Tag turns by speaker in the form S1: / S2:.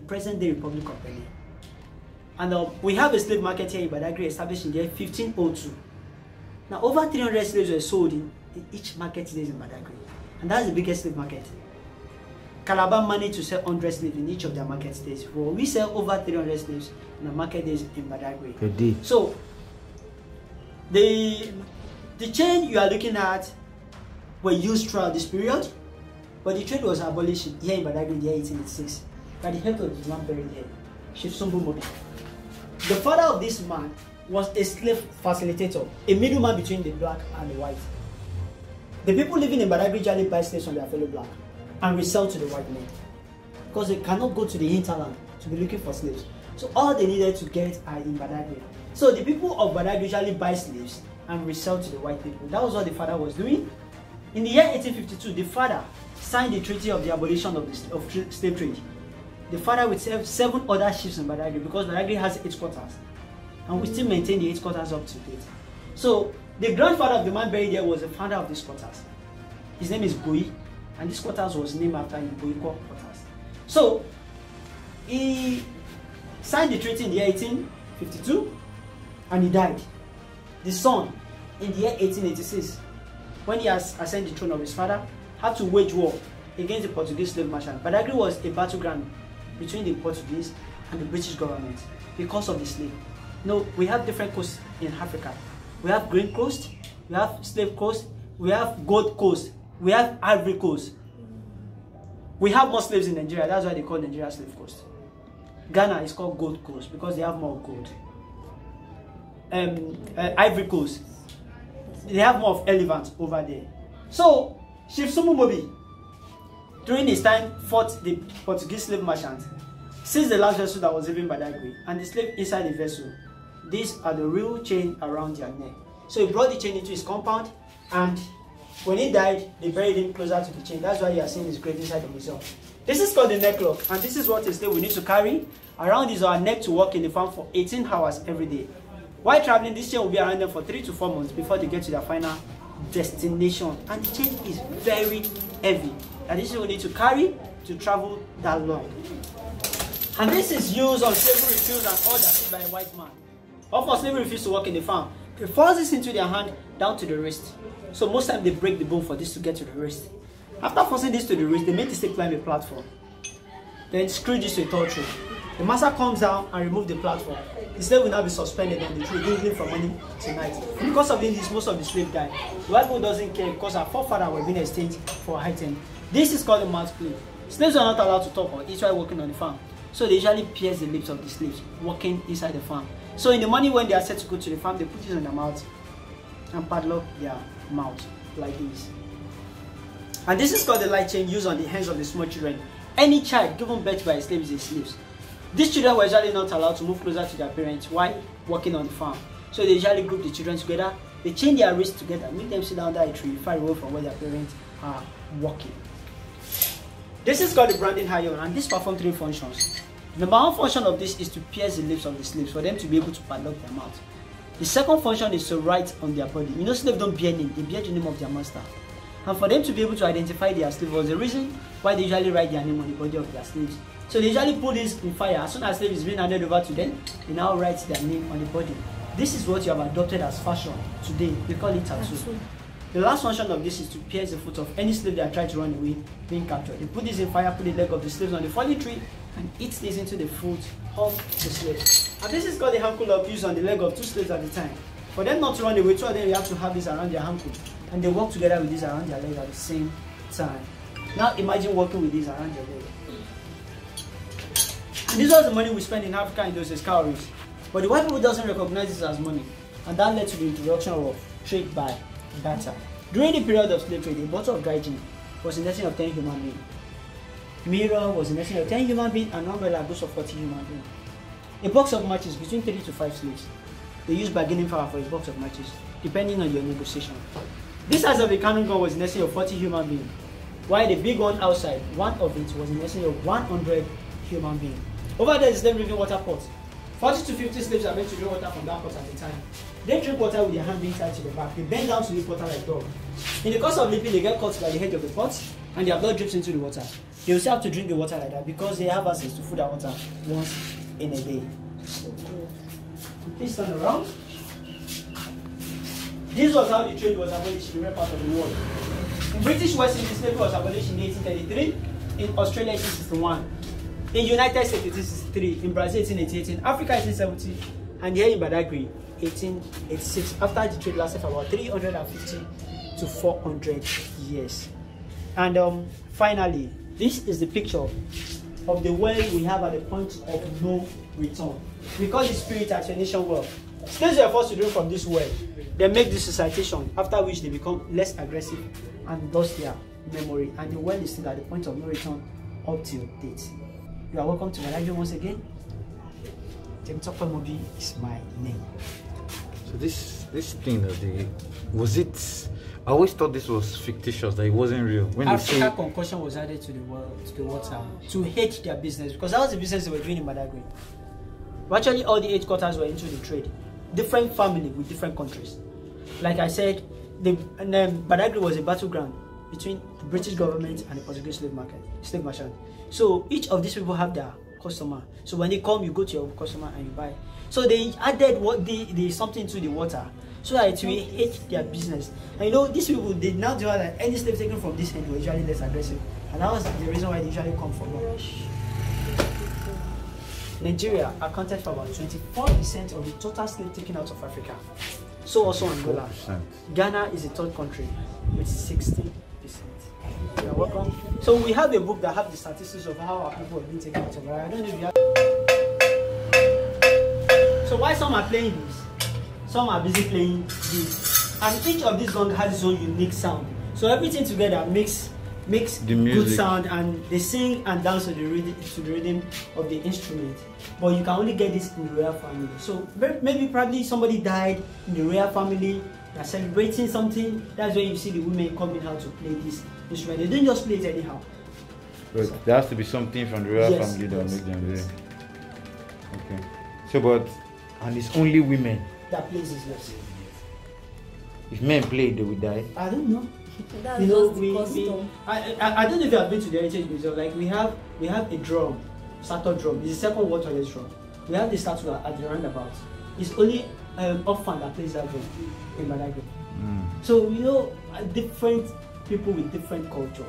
S1: present-day Republic of Benin. And we have a slave market here in Badagry established in the year 1502. Now, over 300 slaves were sold in each market days in Badagry. And that's the biggest slave market. Calabar managed to sell 100 slaves in each of their market days. Well, we sell over 300 slaves in the market days in Badagry. So, the chain you are looking at were used throughout this period, but the trade was abolished here in Badagry in the year 1886 by the help of the man buried here, Chief Mobee. The father of this man was a slave facilitator, a middleman between the black and the white. The people living in Badagry usually buy slaves from their fellow black and resell to the white men because they cannot go to the hinterland to be looking for slaves. So all they needed to get are in Badagry. So the people of Badagry usually buy slaves and resell to the white people. That was what the father was doing. In the year 1852, the father signed the treaty of the abolition of slave trade. The father would serve 7 other chiefs in Badagry because Badagry has 8 quarters. And we still maintain the 8 quarters up to date. So the grandfather of the man buried there was the founder of these quarters. His name is Goi, and this quarters was named after Iboiko quarters. So he signed the treaty in the year 1852 and he died. The son, in the year 1886, when he has ascended the throne of his father, had to wage war against the Portuguese slave merchant. Badagry was a battleground between the Portuguese and the British government because of the slave. No, we have different coasts in Africa. We have Green Coast, we have Slave Coast, we have Gold Coast, we have Ivory Coast. We have more slaves in Nigeria, that's why they call Nigeria Slave Coast. Ghana is called Gold Coast because they have more gold. Ivory Coast, they have more of elephants over there. So, Chief Mobee, during his time, fought the Portuguese slave merchant, seized the last vessel that was leaving Badagry, and the slave inside the vessel. These are the real chain around their neck. So he brought the chain into his compound, and when he died, they buried him closer to the chain. That's why you are seeing his grave inside the museum. This is called the neck lock, and this is what a slave will need to carry around his our neck to work in the farm for 18 hours every day. While traveling, this chain will be around them for 3 to 4 months before they get to their final destination. And the chain is very heavy, and this will need to carry to travel that long. And this is used on slavery refused and orders by a white man. Often slavery refused to work in the farm. They force this into their hand down to the wrist. So most times they break the bone for this to get to the wrist. After forcing this to the wrist, they make the slave climb a platform. Then screw this to a tall tree. The master comes down and removes the platform. The slave will now be suspended on the tree, giving from morning to night. Because of this, most of the slaves die. The white people doesn't care because our forefathers were being exchanged for item. This is called the mouth play. Slaves are not allowed to talk or eat while working on the farm. So they usually pierce the lips of the slaves working inside the farm. So in the morning when they are set to go to the farm, they put it on their mouth and padlock their mouth like this. And this is called the light chain used on the hands of the small children. Any child given birth by a slave is a slave. These children were usually not allowed to move closer to their parents while working on the farm. So they usually group the children together, they chain their wrists together, make them sit down under a tree far away from where their parents are working. This is called the branding iron, and this performs 3 functions. The number 1 function of this is to pierce the lips of the slaves for them to be able to padlock their mouth. The second function is to write on their body. You know, slaves don't bear name, they bear the name of their master. And for them to be able to identify their slave was the reason why they usually write their name on the body of their slaves. So they usually put this in fire. As soon as slave is being handed over to them, they now write their name on the body. This is what you have adopted as fashion today. We call it tattoo. The last function of this is to pierce the foot of any slave that tried to run away being captured. They put this in fire, put the leg of the slaves on the falling tree, and eat this into the foot of the slave. And this is called the ankle lock used on the leg of 2 slaves at a time. For them not to run away, 2 of them you have to have this around their ankle, and they walk together with this around their leg at the same time. Now imagine walking with this around your leg. And this was the money we spent in Africa in those days, cowries. But the white people doesn't recognize this as money, and that led to the introduction of trade by barter. During the period of slave trade, a bottle of dry gin was investing of 10 human beings. Mirror was investing of 10 human beings, and umbrella goes of 40 human beings. A box of matches between 3 to 5 slaves. They used bargaining power for a box of matches, depending on your negotiation. This size of a cannon gun was investing of 40 human beings, while the big one outside, one of it was investing of 100 human beings. Over there is the drinking water pot. 40 to 50 slaves are meant to drink water from that pot at a time. They drink water with their hand being tied to the back. They bend down to the water like dog. In the course of leaping, they get caught by the head of the pot and their blood drips into the water. They will still have to drink the water like that because they have access to food and water once in a day. Please turn around. This was how the trade was abolished in the part of the world. In British West Indies, slavery was abolished in 1833. In Australia, 1861. In United States, 1863. In Brazil, 1888. In Africa, 1870. And here in Badagry, 1886. After the trade lasted for about 350 to 400 years. And finally, this is the picture of the well we have at the point of no return. Because the spirit actuation well. Slaves were forced to drink from this well. They make this recitation, after which they become less aggressive and lost their memory. And the well is still at the point of no return up till date. You are welcome to Badagry once again. Mobee is my name.
S2: So this thing that was it? I always thought this was fictitious, that it wasn't real. When
S1: Africa concussion was added to the water to hate their business, because that was the business they were doing in Badagry. Virtually all the 8 quarters were into the trade. Different family with different countries. Like I said, Badagry was a battleground between the British government and the Portuguese slave merchant. So each of these people have their customer. So when they come, you go to your customer and you buy. So they added something to the water so that it will hate their business. And you know, these people, they now do that any slave taken from this end were usually less aggressive. And that was the reason why they usually come from Rush. Nigeria accounted for about 24% of the total slave taken out of Africa. So also Angola. Ghana is the 3rd country with 16%. You're welcome. So we have a book that have the statistics of how our people have been taken out of Africa. I don't know if you have. So why some are playing this, some are busy playing this, and each of these gongs has its own unique sound. So everything together makes the good sound, and they sing and dance to the rhythm of the instrument. But you can only get this in the royal family. So maybe probably somebody died in the royal family, they are celebrating something. That's when you see the women coming out to play this instrument. They don't just play it anyhow.
S2: But so there has to be something from the royal family that will make them do it. Okay. So and it's only women
S1: that plays this, yes.
S2: If men play, they will die.
S1: I don't know.
S3: That's
S1: you know,
S3: I
S1: don't know if you have been to the Heritage Museum. Like we have a drum, starter drum. It's the second waterless drum. We have the statue at the roundabout. It's only Orphan that plays that drum in Badagry. So you know, different people with different culture.